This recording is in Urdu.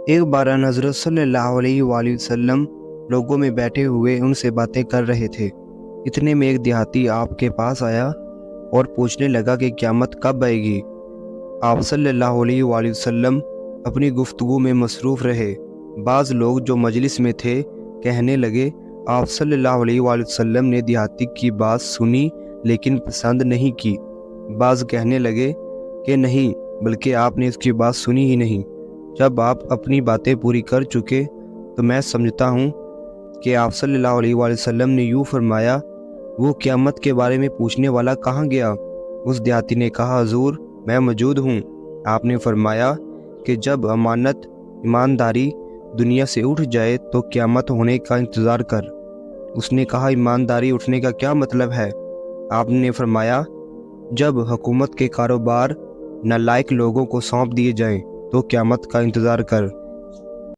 ایک بار حضرت صلی اللہ علیہ وآلہ وسلم لوگوں میں بیٹھے ہوئے ان سے باتیں کر رہے تھے۔ اتنے میں ایک دیہاتی آپ کے پاس آیا اور پوچھنے لگا کہ قیامت کب آئے گی۔ آپ صلی اللہ علیہ وآلہ وسلم اپنی گفتگو میں مصروف رہے۔ بعض لوگ جو مجلس میں تھے کہنے لگے، آپ صلی اللہ علیہ وآلہ وسلم نے دیہاتی کی بات سنی لیکن پسند نہیں کی۔ بعض کہنے لگے کہ نہیں، بلکہ آپ نے اس کی بات سنی ہی نہیں۔ جب آپ اپنی باتیں پوری کر چکے تو میں سمجھتا ہوں کہ آپ صلی اللہ علیہ وآلہ وسلم نے یوں فرمایا، وہ قیامت کے بارے میں پوچھنے والا کہاں گیا؟ اس دیہاتی نے کہا، حضور میں موجود ہوں۔ آپ نے فرمایا کہ جب امانت ایمانداری دنیا سے اٹھ جائے تو قیامت ہونے کا انتظار کر۔ اس نے کہا، ایمانداری اٹھنے کا کیا مطلب ہے؟ آپ نے فرمایا، جب حکومت کے کاروبار نالائق لوگوں کو سونپ دیے جائیں تو قیامت کا انتظار کر۔